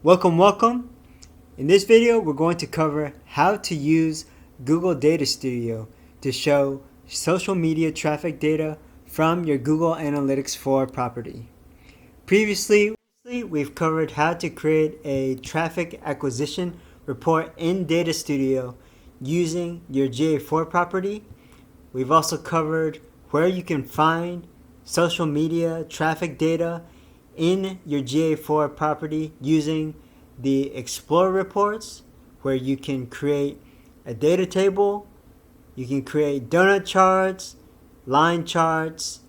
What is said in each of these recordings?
Welcome. In this video, we're going to cover how to use Google Data Studio to show social media traffic data from your Google Analytics 4 property. Previously, we've covered how to create a traffic acquisition report in Data Studio using your GA4 property. We've also covered where you can find social media traffic data in your GA4 property using the Explore reports, where you can create a data table, you can create donut charts, line charts,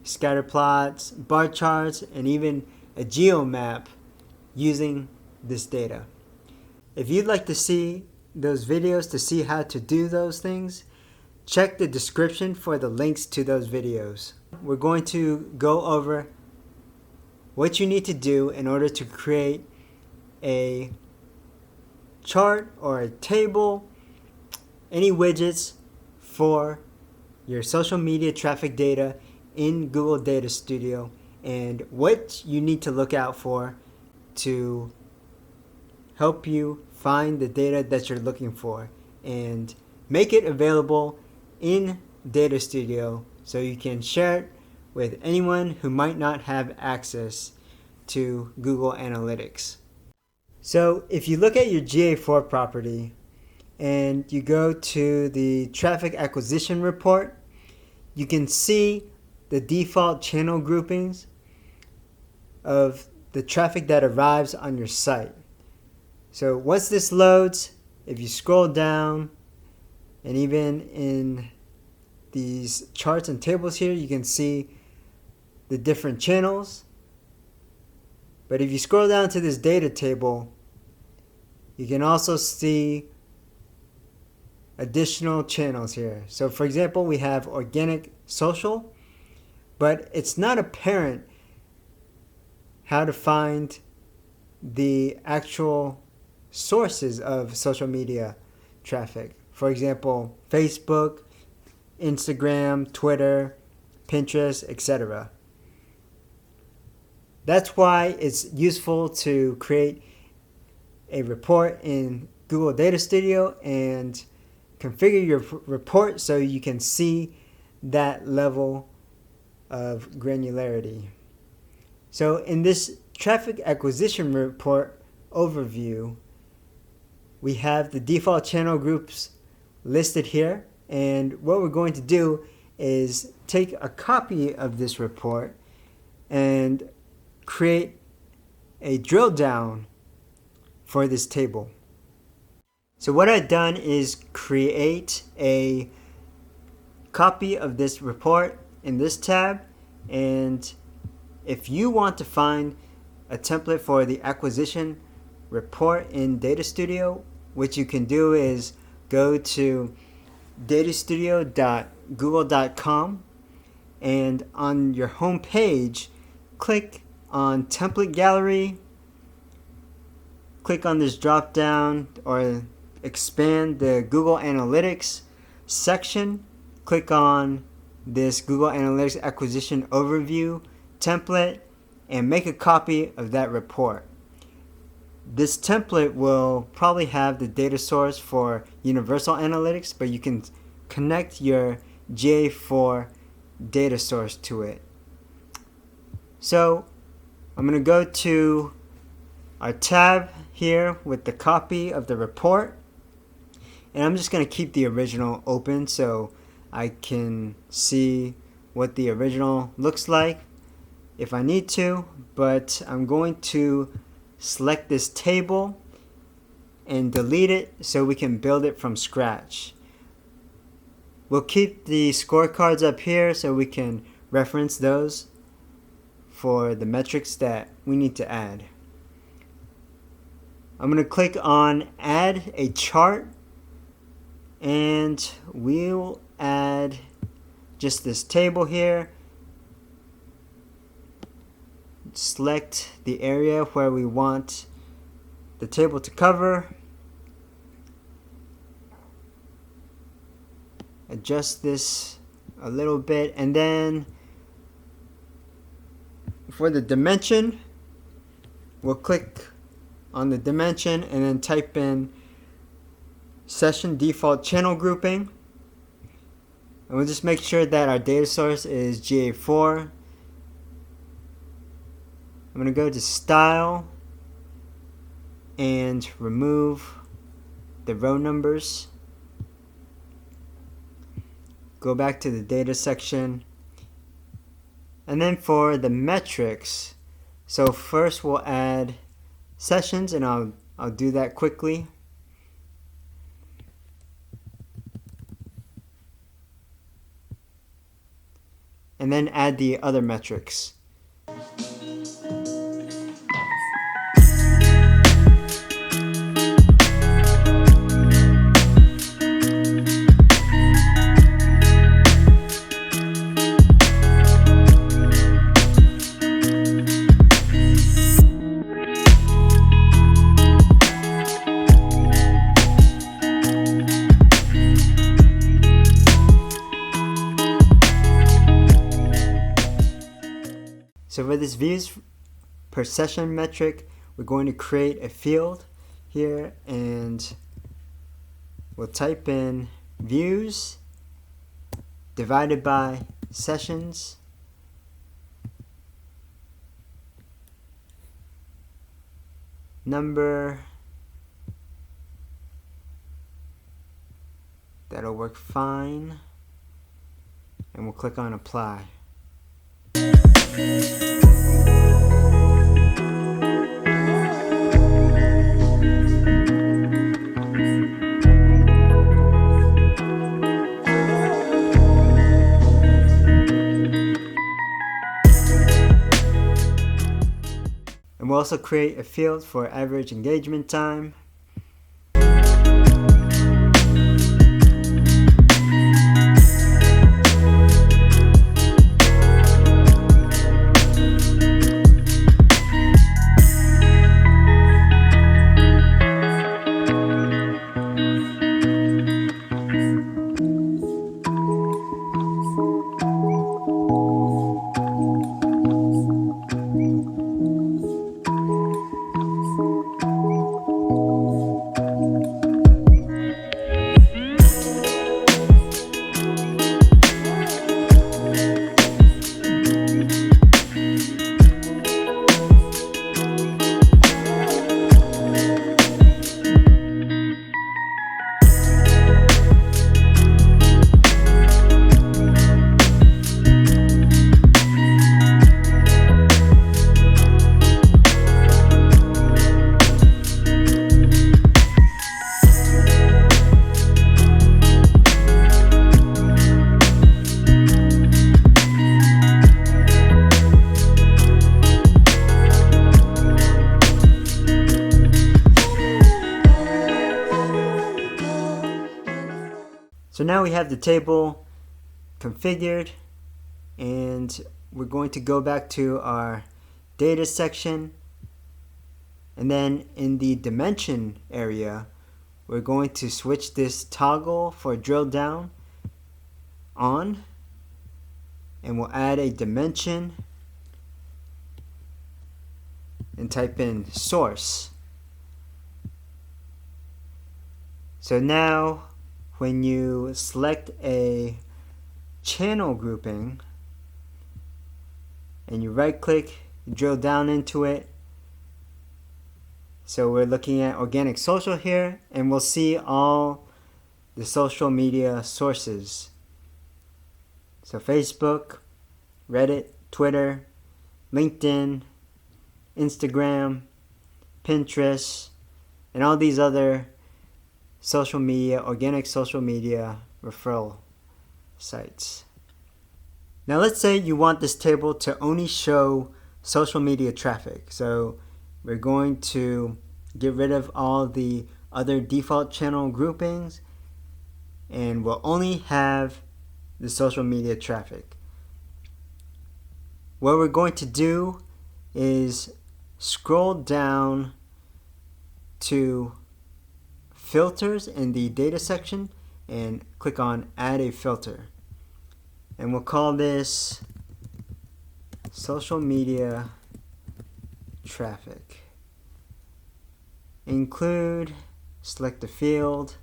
scatter plots, bar charts, and even a geomap using this data. If you'd like to see those videos to see how to do those things, check the description for the links to those videos. We're going to go over what you need to do in order to create a chart or a table, any widgets for your social media traffic data in Google Data Studio, and what you need to look out for to help you find the data that you're looking for and make it available in Data Studio so you can share it with anyone who might not have access to Google Analytics. So if you look at your GA4 property and you go to the traffic acquisition report, you can see the default channel groupings of the traffic that arrives on your site. So once this loads, if you scroll down, and even in these charts and tables here, you can see the different channels. But if you scroll down to this data table, you can also see additional channels here. So for example, we have organic social, but it's not apparent how to find the actual sources of social media traffic. For example, Facebook, Instagram, Twitter, Pinterest, etc. That's why it's useful to create a report in Google Data Studio and configure your report so you can see that level of granularity. So in this traffic acquisition report overview, we have the default channel groups listed here, and what we're going to do is take a copy of this report and create a drill down for this table. So what I've done is create a copy of this report in this tab, and if you want to find a template for the acquisition report in Data Studio, what you can do is go to datastudio.google.com, and on your home page, click on Template Gallery, click on this drop down or expand the Google Analytics section, click on this Google Analytics Acquisition Overview template, and make a copy of that report. This template will probably have the data source for Universal Analytics, but you can connect your GA4 data source to it. So I'm going to go to our tab here with the copy of the report, and I'm just going to keep the original open so I can see what the original looks like if I need to, but I'm going to select this table and delete it so we can build it from scratch. We'll keep the scorecards up here so we can reference those for the metrics that we need to add. I'm going to click on Add a Chart, and we'll add just this table here. Select the area where we want the table to cover. Adjust this a little bit, and then for the dimension, we'll click on the dimension and then type in session default channel grouping. And we'll just make sure that our data source is GA4. I'm going to go to Style and remove the row numbers. Go back to the data section. And then for the metrics, so first we'll add sessions, and I'll do that quickly. And then add the other metrics. So for this views per session metric, we're going to create a field here, and we'll type in views divided by sessions number. That'll work fine, and we'll click on apply. And we'll also create a field for average engagement time. So now we have the table configured, and we're going to go back to our data section, and then in the dimension area we're going to switch this toggle for drill down on, and we'll add a dimension and type in source. So now when you select a channel grouping and you right click, drill down into it. So we're looking at organic social here, and we'll see all the social media sources. So Facebook, Reddit, Twitter, LinkedIn, Instagram, Pinterest, and all these other social media, organic social media referral sites. Now let's say you want this table to only show social media traffic. So we're going to get rid of all the other default channel groupings, and we'll only have the social media traffic. What we're going to do is scroll down to filters in the data section and click on add a filter, and we'll call this social media traffic. include, select the field,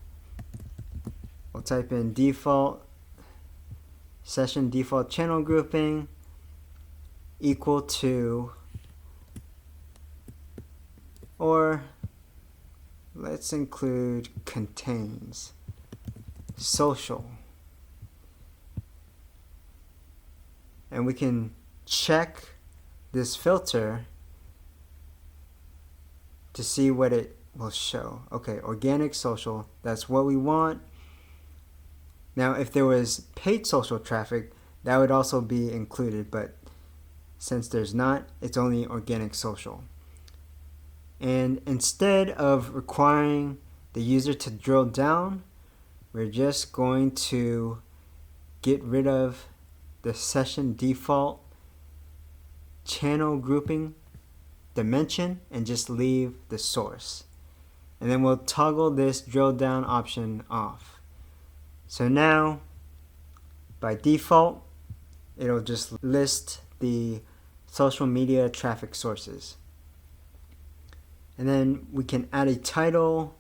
we'll type in default session default channel grouping equal to, or let's include contains social. And we can check this filter to see what it will show. Okay, organic social, that's what we want. Now if there was paid social traffic, that would also be included, but since there's not, it's only organic social. And instead of requiring the user to drill down, we're just going to get rid of the session default channel grouping dimension and just leave the source. And then we'll toggle this drill down option off. So now, by default, it'll just list the social media traffic sources. And then we can add a title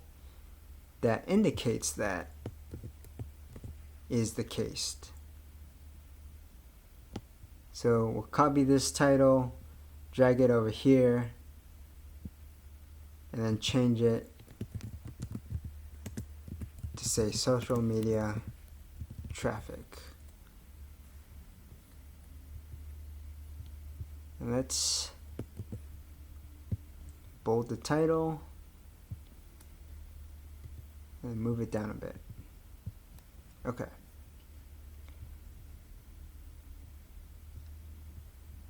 that indicates that is the case. So we'll copy this title, drag it over here, and then change it to say social media traffic. And let's bold the title and move it down a bit. Okay.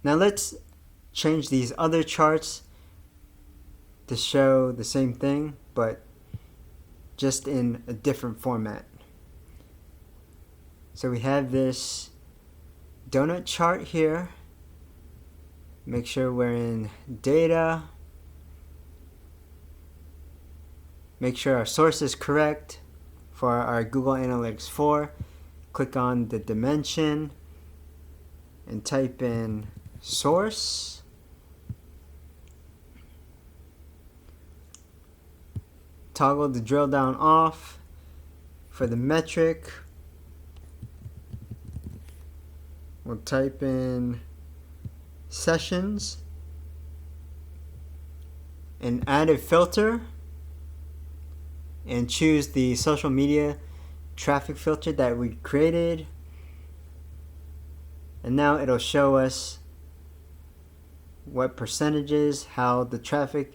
Now let's change these other charts to show the same thing, but just in a different format. So we have this donut chart here. Make sure we're in data. Make sure our source is correct for our Google Analytics 4. Click on the dimension and type in source. Toggle the drill down off. For the metric, we'll type in sessions and add a filter and choose the social media traffic filter that we created. And now it'll show us what percentages, how the traffic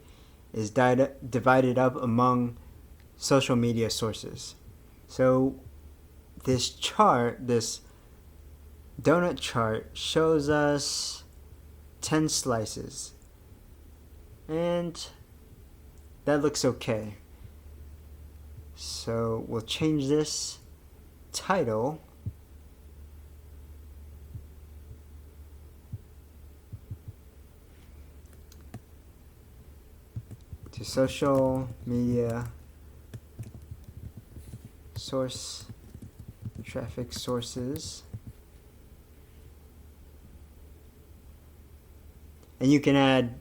is divided up among social media sources. So this chart, this donut chart, shows us 10 slices. And that looks okay. So we'll change this title to social media source traffic sources. And you can add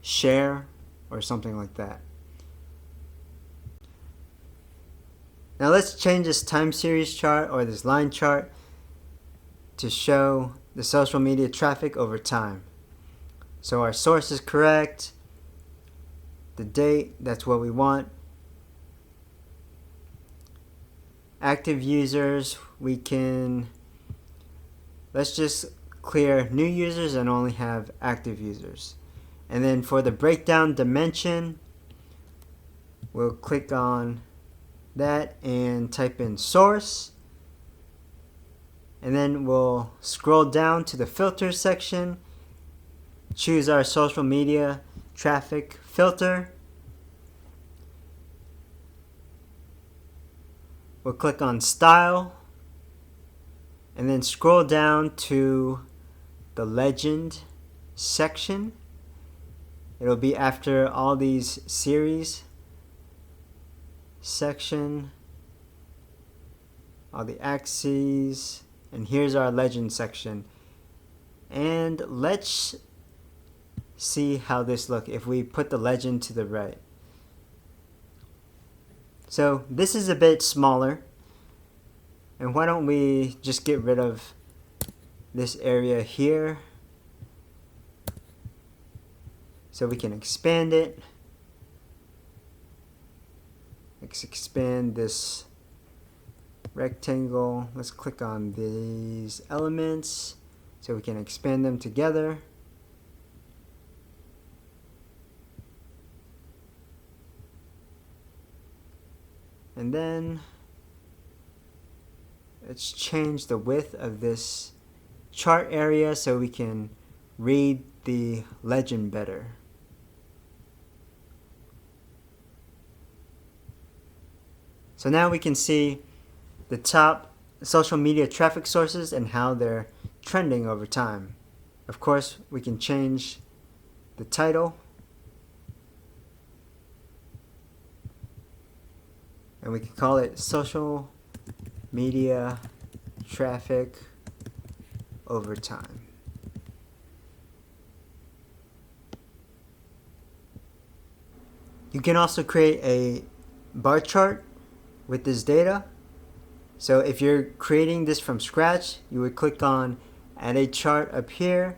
share or something like that. Now let's change this time series chart or this line chart to show the social media traffic over time. So our source is correct, the date, that's what we want. Active users, let's just clear new users and only have active users. And then for the breakdown dimension, we'll click on that and type in source. And then we'll scroll down to the filter section, choose our social media traffic filter. We'll click on style and then scroll down to the legend section. It'll be after all these series section, all the axes, and here's our legend section. And let's see how this looks if we put the legend to the right. So this is a bit smaller, and why don't we just get rid of this area here so we can expand it. Let's expand this rectangle. Let's click on these elements so we can expand them together. And then let's change the width of this chart area so we can read the legend better. So now we can see the top social media traffic sources and how they're trending over time. Of course, we can change the title, and we can call it social media traffic over time. You can also create a bar chart with this data. So if you're creating this from scratch, you would click on add a chart up here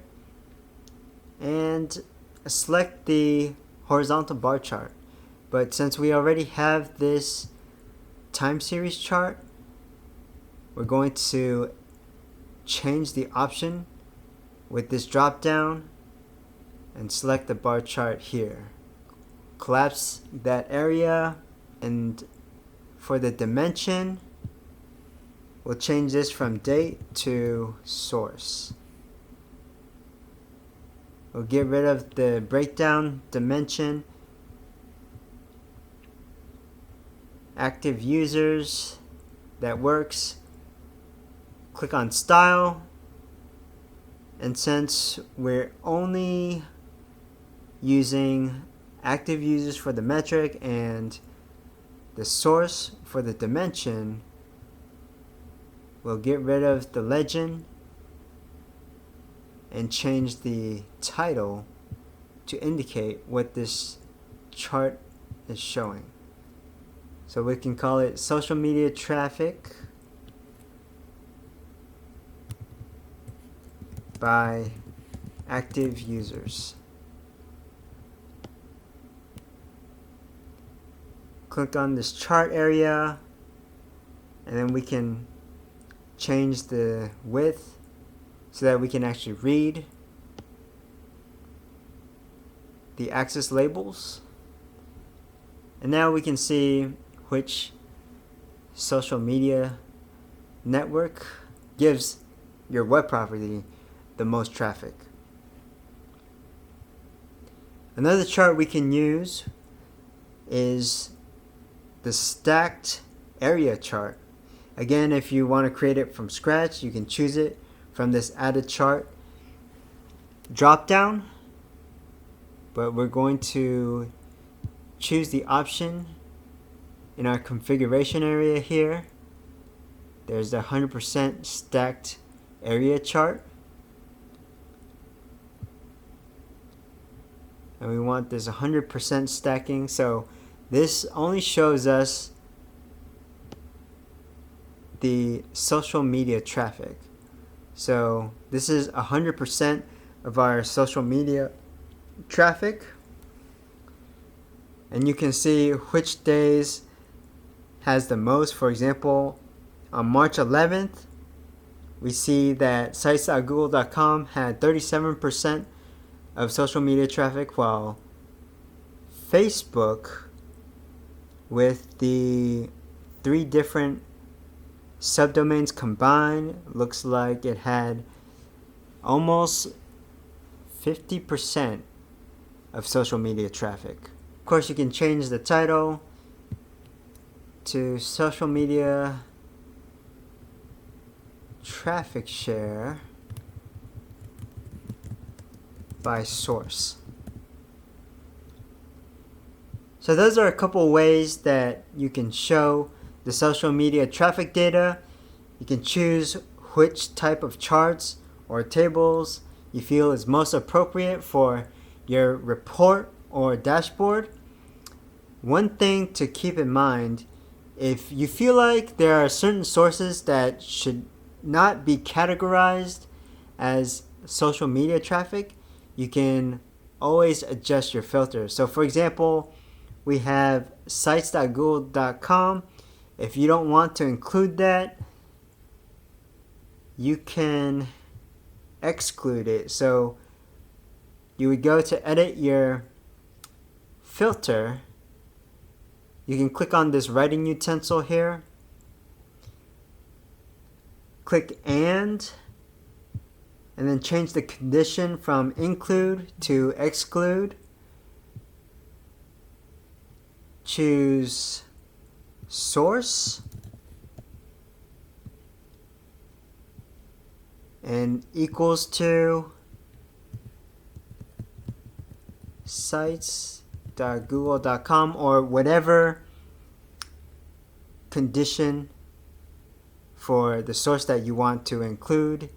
and select the horizontal bar chart. But since we already have this time series chart, we're going to change the option with this drop down and select the bar chart here. Collapse that area, and for the dimension, we'll change this from date to source. We'll get rid of the breakdown dimension. Active users, that works. Click on style, and since we're only using active users for the metric and the source for the dimension, we'll get rid of the legend and change the title to indicate what this chart is showing. So we can call it social media traffic by active users. Click on this chart area, and then we can change the width so that we can actually read the axis labels. And now we can see which social media network gives your web property the most traffic. Another chart we can use is the stacked area chart. Again, if you want to create it from scratch, you can choose it from this added chart drop down, but we're going to choose the option in our configuration area here. There's the 100% stacked area chart, and we want this 100% stacking, so this only shows us the social media traffic. So this is 100% of our social media traffic, and you can see which days has the most. For example, on March 11th, we see that sites.google.com had 37% of social media traffic, while Facebook, with the 3 different subdomains combined, looks like it had almost 50% of social media traffic. Of course, you can change the title to social media traffic share by source. So those are a couple ways that you can show the social media traffic data. You can choose which type of charts or tables you feel is most appropriate for your report or dashboard, one thing to keep in mind, if you feel like there are certain sources that should not be categorized as social media traffic, you can always adjust your filter. So for example, we have sites.google.com. If you don't want to include that, you can exclude it. So you would go to edit your filter. You can click on this writing utensil here. Click and then change the condition from include to exclude. Choose source and equals to sites.google.com or whatever condition for the source that you want to include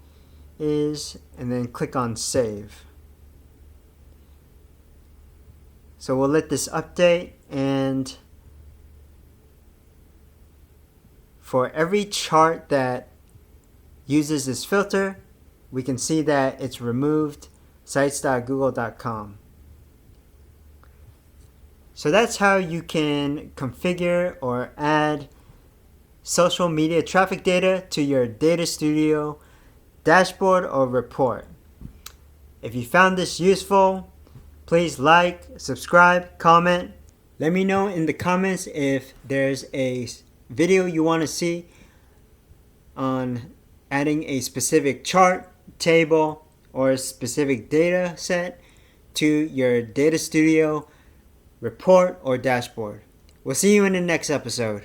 is, and then click on save. So we'll let this update, and for every chart that uses this filter, we can see that it's removed sites.google.com. So that's how you can configure or add social media traffic data to your Data Studio dashboard or report. If you found this useful, please like, subscribe, comment. Let me know in the comments if there's a video you want to see on adding a specific chart, table, or a specific data set to your Data Studio report or dashboard. We'll see you in the next episode.